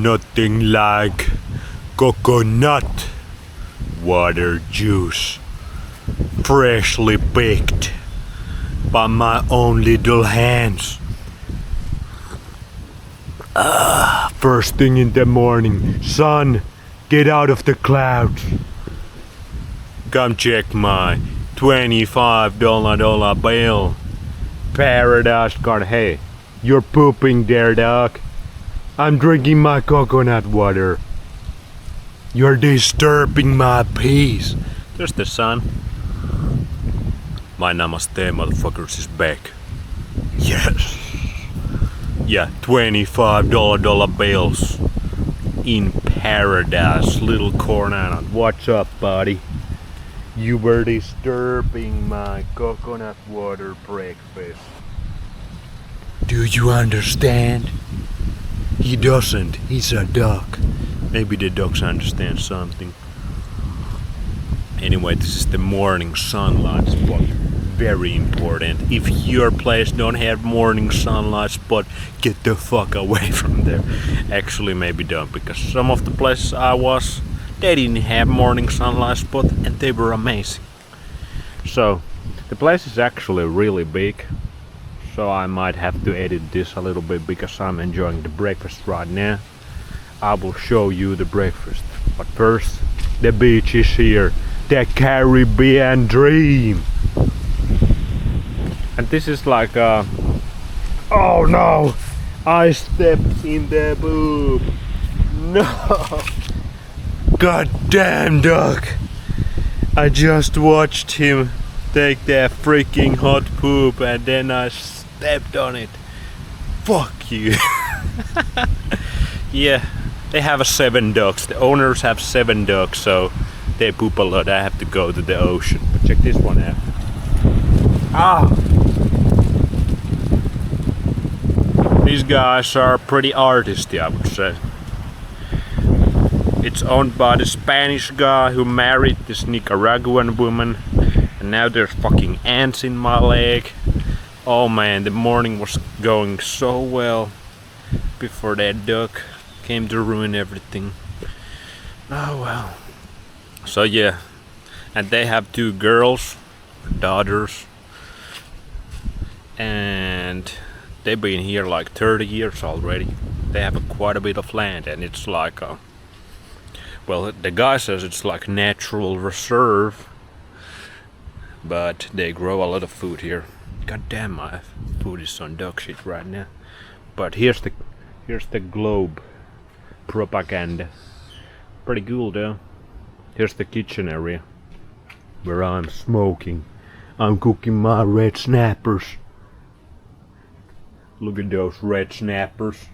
nothing like coconut water juice, freshly picked by my own little hands. First thing in the morning, sun, get out of the clouds. Come check my $25 bill. Paradise card. Hey, you're pooping there, dog. I'm drinking my coconut water. You're disturbing my peace. There's the sun. My namaste, motherfuckers, is back. Yes. Yeah, $25 bills. In paradise, little corn island. What's up, buddy? You were disturbing my coconut water breakfast. Do you understand? He doesn't. He's a duck. Maybe the ducks understand something. Anyway, this is the morning sunlight spot. Very important. If your place don't have morning sunlight spot, get the fuck away from there. Actually, maybe don't, because some of the places I was, they didn't have morning sunlight spot and they were amazing. So the place is actually really big, so I might have to edit this a little bit because I'm enjoying the breakfast right now. I will show you the breakfast, but first the beach is here, the Caribbean dream. And this is like a... Oh no! I stepped in the boob. No! God damn, duck! I just watched him take that freaking hot poop and then I stepped on it. Fuck you. Yeah, they have 7 ducks. The owners have 7 ducks, so they poop a lot. I have to go to the ocean. But check this one out. Ah! These guys are pretty artisty, I would say. It's owned by the Spanish guy who married this Nicaraguan woman, and now there's fucking ants in my leg. Oh man, the morning was going so well before that duck came to ruin everything. Oh well. So yeah, and they have 2 girls, daughters, and they've been here like 30 years already. They have quite a bit of land, and it's like a, well, the guy says it's like natural reserve, but they grow a lot of food here. God damn, my food is on dog shit right now. But here's the globe propaganda. Pretty cool though. Here's the kitchen area where I'm smoking. I'm cooking my red snappers. Look at those red snappers.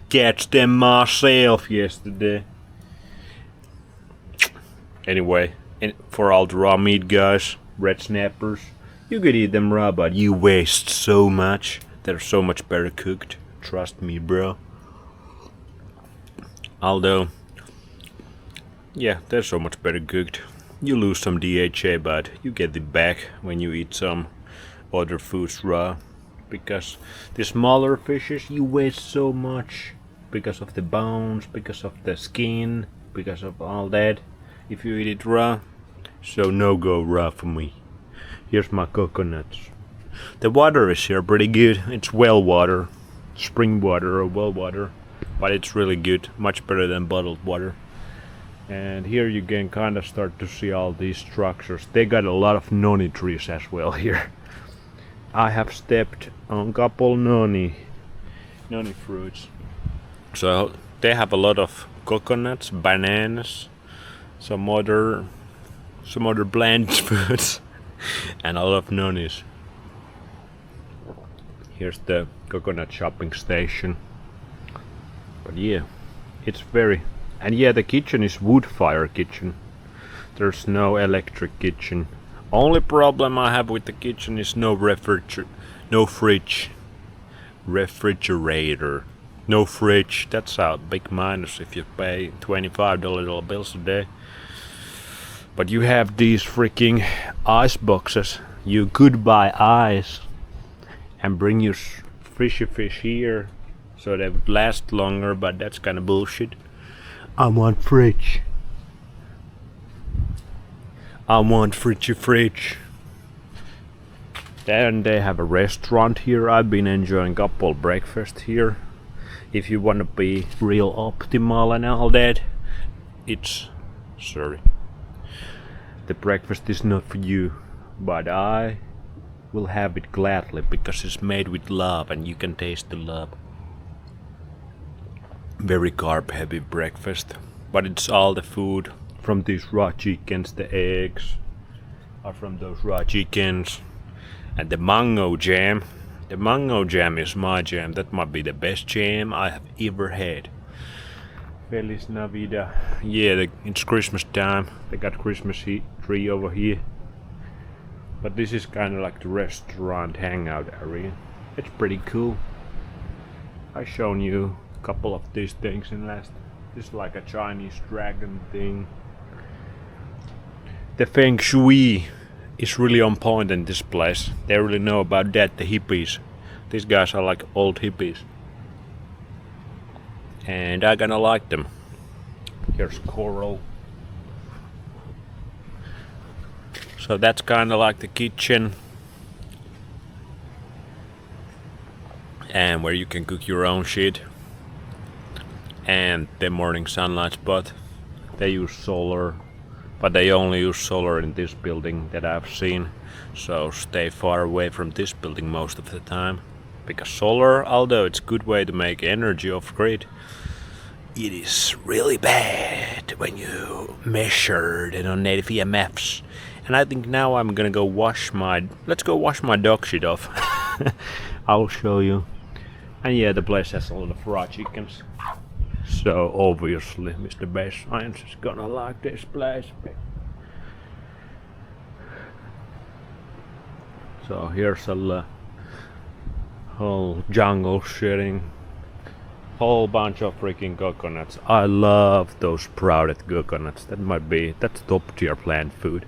Catch them myself yesterday. Anyway, for all the raw meat guys, red snappers, you could eat them raw, but you waste so much. They're so much better cooked. Trust me, bro. Although, yeah, they're so much better cooked. You lose some DHA, but you get it back when you eat some other foods raw. Because the smaller fishes, you waste so much because of the bones, because of the skin, because of all that. If you eat it raw, so no go raw for me. Here's my coconuts. The water is here pretty good. It's well water, spring water or well water, but it's really good, much better than bottled water. And here you can kind of start to see all these structures. They got a lot of noni trees as well here. I have stepped on couple noni fruits. So they have a lot of coconuts, bananas, some other bland foods, and a lot of nonis. Here's the coconut shopping station. But yeah, it's very... And yeah, the kitchen is wood fire kitchen. There's no electric kitchen. Only problem I have with the kitchen is no refrigerator. No fridge. That's a big minus if you pay $25 bills a day. But you have these freaking ice boxes. You could buy ice and bring your fishy fish here. so they would last longer, but that's kind of bullshit. I want fridge. I want fridge. Then they have a restaurant here. I've been enjoying couple breakfast here. If you want to be real optimal and all that, the breakfast is not for you, but I will have it gladly because it's made with love and you can taste the love. Very carb heavy breakfast, but it's all the food from these raw chickens. The eggs are from those raw chickens. And the mango jam. The mango jam is my jam. That might be the best jam I have ever had. Feliz Navidad. Yeah, it's Christmas time. They got Christmas tree over here. But this is kind of like the restaurant hangout area. It's pretty cool. I've shown you a couple of these things in last. This is like a Chinese dragon thing. The feng shui is really on point in this place. They really know about that, the hippies. These guys are like old hippies. And I kinda like them. Here's coral. So that's kinda like the kitchen. And where you can cook your own shit. And the morning sunlight spot. They use solar, but they only use solar in this building that I've seen. So stay far away from this building most of the time. Because solar, although it's a good way to make energy off grid, it is really bad when you measure the non-native EMFs. And I think now I'm gonna go let's go wash my dog shit off. I'll show you. And yeah, the place has a lot of raw chickens. So obviously Mr. Best Science is gonna like this place. So here's a whole jungle shitting. Whole bunch of freaking coconuts. I love those sprouted coconuts. That's top tier plant food.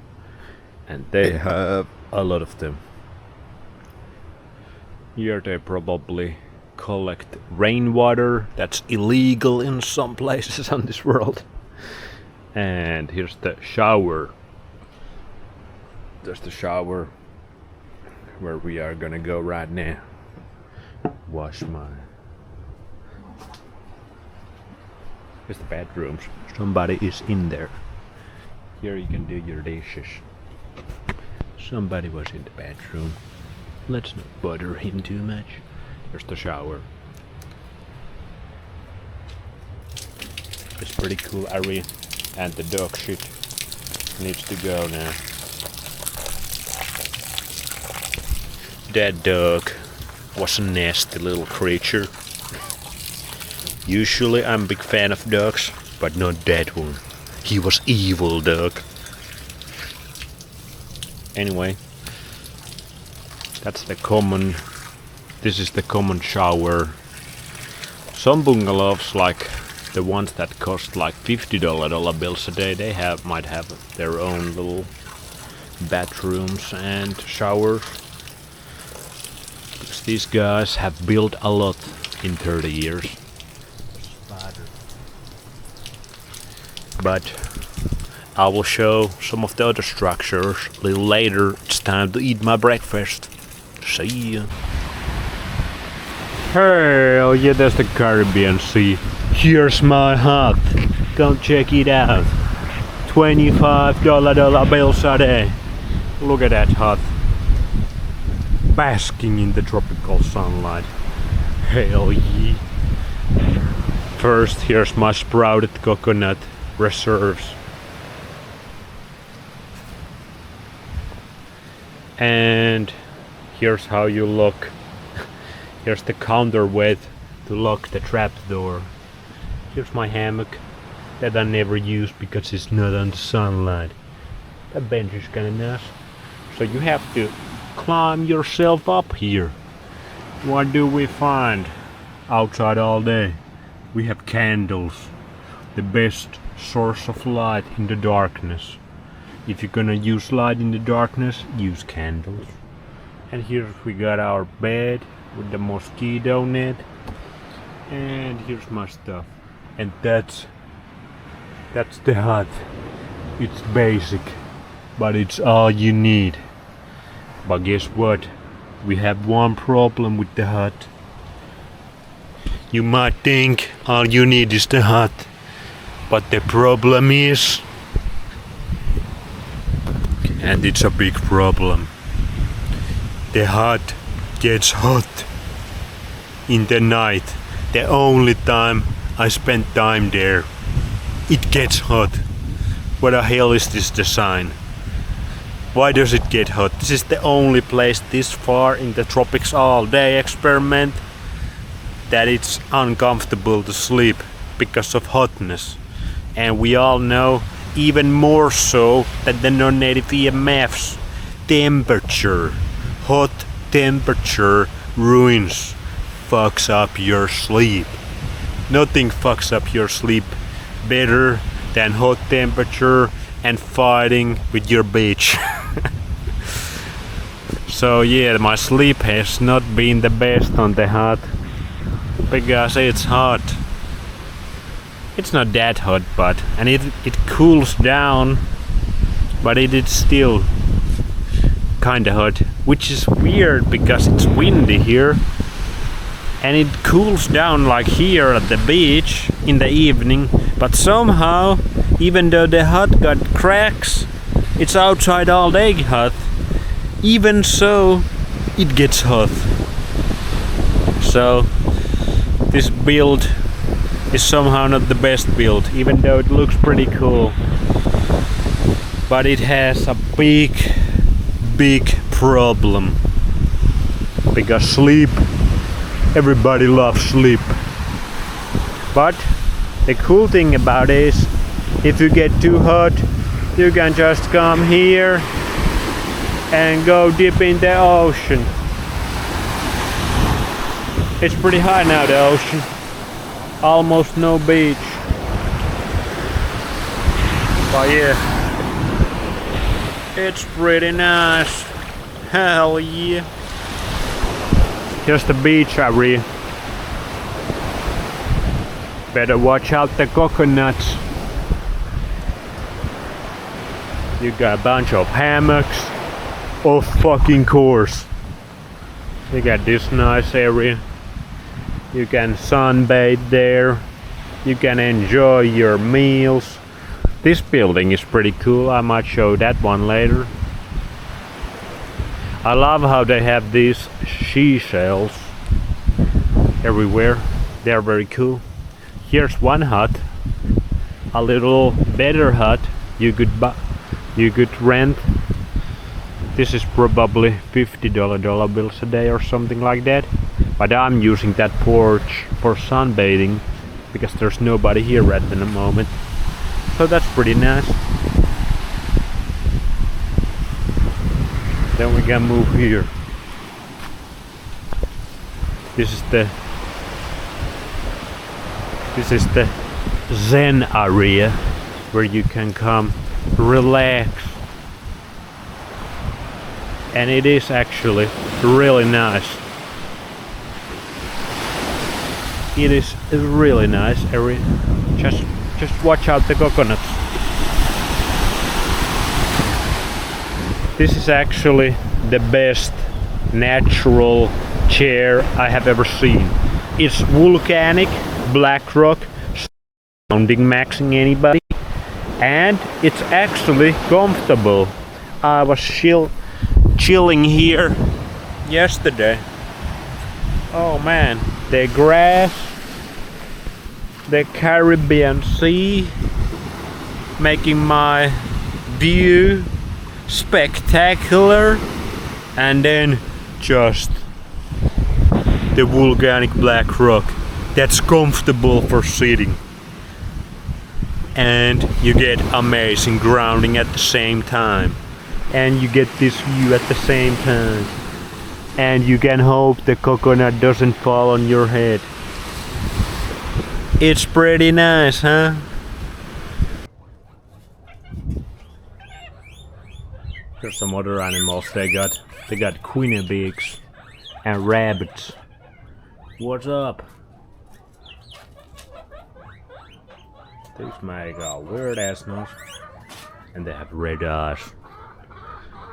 And they have a lot of them. Here they probably collect rainwater. That's illegal in some places on this world. And here's the shower. There's the shower where we are gonna go right now. Wash my... Here's the bedrooms. Somebody is in there. Here you can do your dishes. Somebody was in the bedroom. Let's not bother him too much. Here's the shower. It's pretty cool area. And the dog shit needs to go now. That dog was a nasty little creature. Usually I'm a big fan of dogs, but not that one. He was evil dog. Anyway, this is the common shower. Some bungalows, like the ones that cost like $50 bills a day, they might have their own little bathrooms and showers. Because these guys have built a lot in 30 years. But I will show some of the other structures a little later. It's time to eat my breakfast. See ya. Hell yeah, there's the Caribbean Sea. Here's my hut. Come check it out. $25 bills a day. Look at that hut. Basking in the tropical sunlight. Hell yeah. First, here's my sprouted coconut reserves. And here's how you look. Here's the counterweight to lock the trap door. Here's my hammock that I never use because it's not on the sunlight. That bench is kinda nice. So you have to climb yourself up here. What do we find outside all day? We have candles. The best source of light in the darkness. If you're gonna use light in the darkness, use candles. And here we got our bed with the mosquito net. And here's my stuff. And that's the hut. It's basic, but it's all you need. But guess what? We have one problem with the hut. You might think all you need is the hut, but the problem is, and it's a big problem, the hut gets hot in the night. The only time I spend time there, it gets hot. What the hell is this design? Why does it get hot? This is the only place this far in the Tropics All Day Experiment that it's uncomfortable to sleep because of hotness. And we all know, even more so than the non-native EMFs, temperature, hot temperature ruins, fucks up your sleep. Nothing fucks up your sleep better than hot temperature and fighting with your bitch. So yeah, my sleep has not been the best on the hut because it's hot. It's not that hot, but and it cools down, but it is still kinda hot, which is weird because it's windy here. And it cools down like here at the beach in the evening, but somehow, even though the hut got cracks, it's outside all day hut, even so it gets hot. So this build is somehow not the best build, even though it looks pretty cool. But it has a big problem, because sleep, everybody loves sleep. But the cool thing about it is, if you get too hot, you can just come here and go deep in the ocean. It's pretty high now, the ocean. Almost no beach. But yeah, it's pretty nice. Hell yeah. Here's the beach area. Better watch out the coconuts. You got a bunch of hammocks. Of fucking course. You got this nice area. You can sunbathe there. You can enjoy your meals. This building is pretty cool. I might show that one later. I love how they have these seashells everywhere. They're very cool. Here's one hut, a little better hut you could rent. This is probably $50 dollar bills a day or something like that. But I'm using that porch for sunbathing because there's nobody here at the moment. So that's pretty nice. Then we can move here. This is the Zen area where you can come relax. And it is actually really nice. It is a really nice area. Just watch out the coconuts. This is actually the best natural chair I have ever seen. It's volcanic black rock, sounding maxing anybody, and it's actually comfortable. I was chilling here yesterday. Oh man, the grass, the Caribbean Sea, making my view spectacular, and then just the volcanic black rock that's comfortable for sitting, and you get amazing grounding at the same time, and you get this view at the same time, and you can hope the coconut doesn't fall on your head. It's pretty nice, huh? Here's some other animals they got. They got quinnipigs and rabbits. What's up? These make a weird ass noise. And they have red eyes.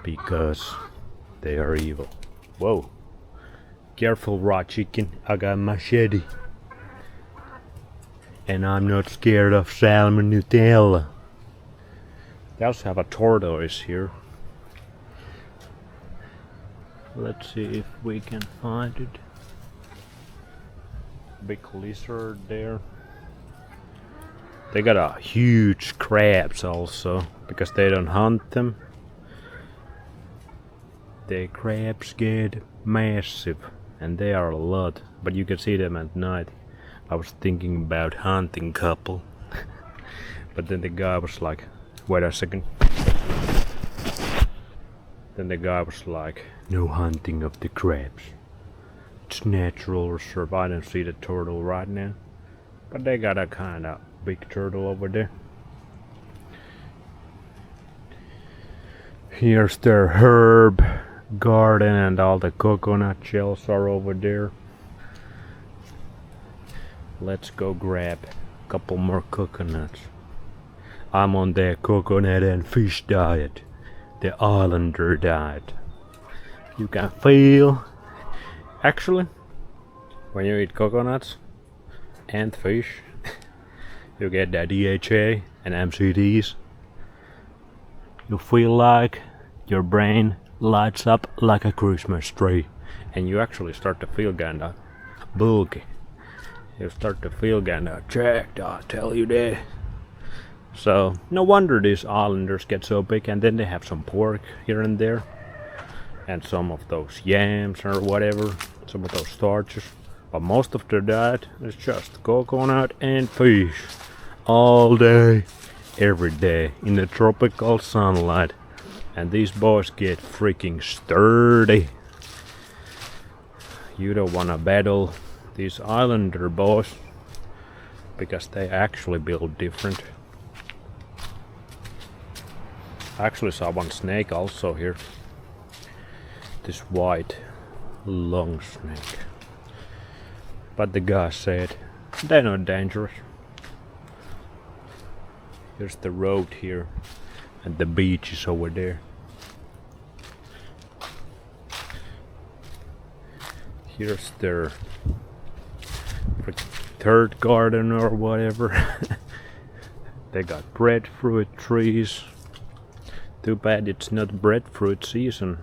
Because they are evil. Whoa. Careful, raw chicken. I got machete. And I'm not scared of salmon Nutella. They also have a tortoise here. Let's see if we can find it. Big lizard there. They got a huge crabs also, because they don't hunt them. The crabs get massive, and they are a lot, but you can see them at night. I was thinking about hunting couple, but then the guy was like, wait a second. Then the guy was like, no hunting of the crabs. It's natural reserve. I don't see the turtle right now, but they got a kind of big turtle over there. Here's their herb garden, and all the coconut shells are over there. Let's go grab a couple more coconuts. I'm on the coconut and fish diet, the islander diet. You can feel, actually, when you eat coconuts and fish, you get the DHA and MCTs. You feel like your brain lights up like a Christmas tree, and you actually start to feel kinda bulky. You start to feel kinda jacked, I'll tell you that. So no wonder these islanders get so big, and then they have some pork here and there, and some of those yams or whatever, some of those starches. But most of their diet is just coconut and fish all day, every day, in the tropical sunlight. And these boys get freaking sturdy. You don't wanna battle these islander boys, because they actually build different. I actually saw one snake also here. This white long snake. But the guy said they're not dangerous. Here's the road here, and the beach is over there. Here's their third garden or whatever. They got breadfruit trees. Too bad it's not breadfruit season.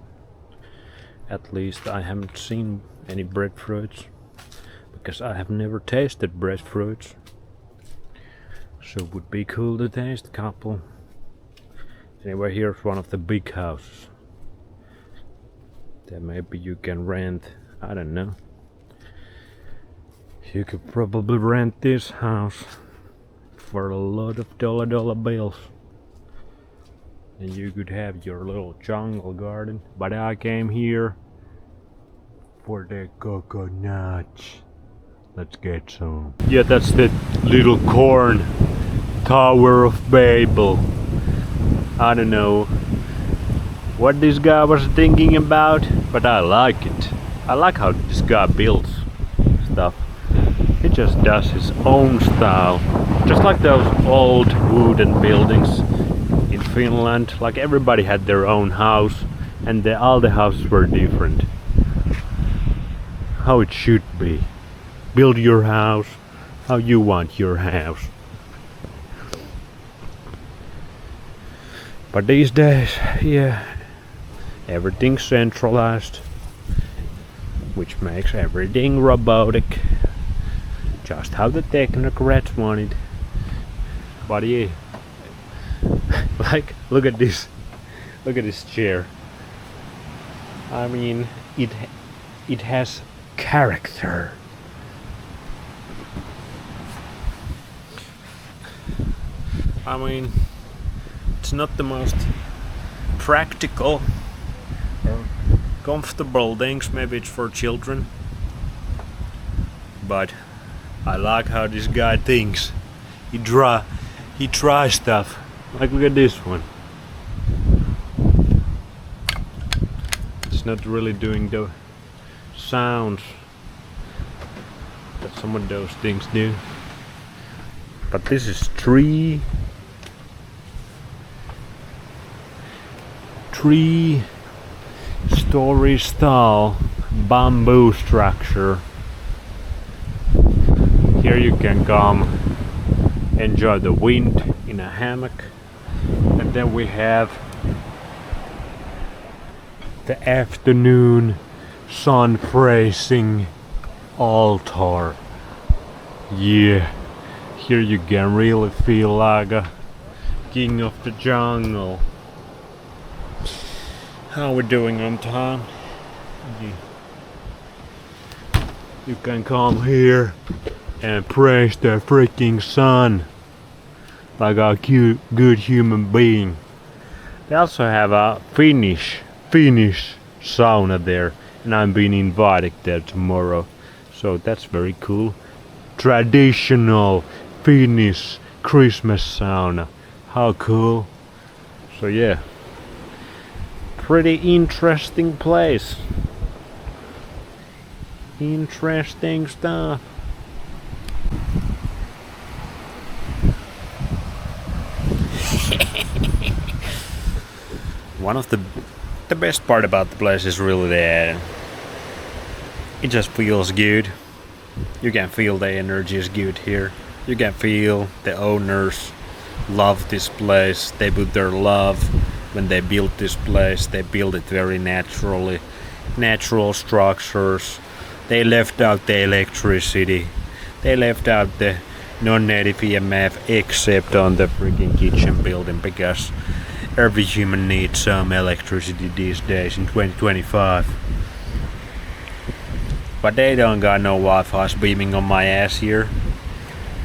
At least I haven't seen any breadfruits, because I have never tasted breadfruits. So it would be cool to taste a couple. Anyway, here's one of the big houses. Then maybe you can rent, I don't know. You could probably rent this house for a lot of dollar bills. And you could have your little jungle garden. But I came here for the coconuts. Let's get some. Yeah, that's the little corn Tower of Babel. I don't know what this guy was thinking about, but I like it. I like how this guy builds stuff. He just does his own style. Just like those old wooden buildings in Finland. Like everybody had their own house, and all the houses were different. How it should be. Build your house how you want your house. But these days, yeah, everything's centralized, which makes everything robotic. Just how the technocrats want it. But yeah, like, look at this chair. I mean, it has character. I mean, it's not the most practical or comfortable things. Maybe it's for children, but I like how this guy thinks. He tries stuff. Like, look at this one. It's not really doing the sounds that some of those things do. But this is three story style bamboo structure. Here you can come enjoy the wind in a hammock, and then we have the afternoon sun praising altar. Yeah, here you can really feel like a king of the jungle. How we doing on time? You can come here and praise the freaking sun like a good human being. They also have a Finnish sauna there, and I'm being invited there tomorrow, so that's very cool. Traditional Finnish Christmas sauna. How cool. So yeah, pretty interesting place. Interesting stuff. One of the best part about the place is really that it just feels good. You can feel the energy is good here. You can feel the owners love this place. They put their love when they built this place. They built it very naturally. Natural structures. They left out the electricity. They left out the non-native EMF except on the freaking kitchen building, because every human needs some electricity these days in 2025. But they don't got no Wi-Fi beaming on my ass here.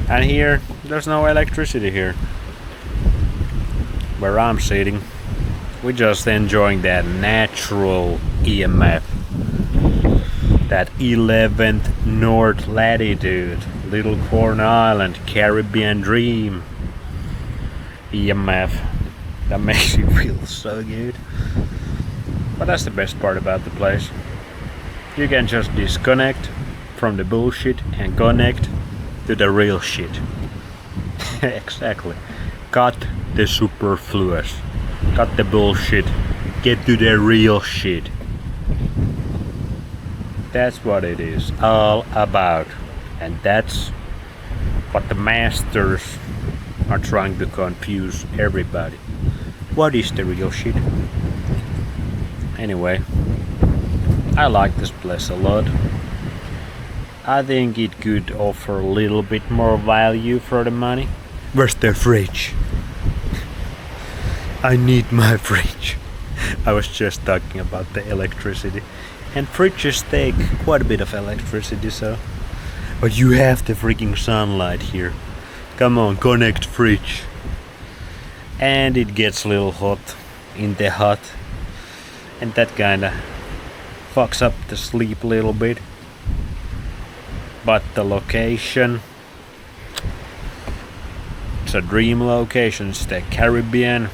And here, there's no electricity here. Where I'm sitting, we're just enjoying that natural EMF. That 11th North latitude, Little Corn Island, Caribbean Dream EMF. That makes you feel so good. But that's the best part about the place. You can just disconnect from the bullshit and connect to the real shit. Exactly. Cut the superfluous. Cut the bullshit. Get to the real shit. That's what it is all about. And that's what the masters are trying to confuse everybody. What is the real shit? Anyway, I like this place a lot. I think it could offer a little bit more value for the money. Where's the fridge? I need my fridge. I was just talking about the electricity. And fridges take quite a bit of electricity, so... But you have the freaking sunlight here. Come on, connect fridge. And it gets a little hot in the hut. And that kinda fucks up the sleep a little bit. But the location... It's a dream location. It's the Caribbean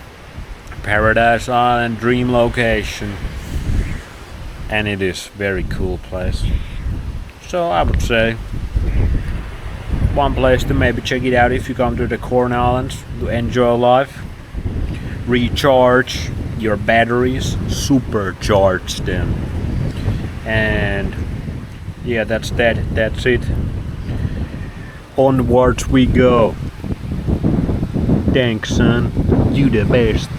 Paradise Island dream location. And it is very cool place. So I would say one place to maybe check it out if you come to the Corn Islands to enjoy life. Recharge your batteries, supercharge them. And yeah, that's it. Onwards we go. Thanks, son. You the best.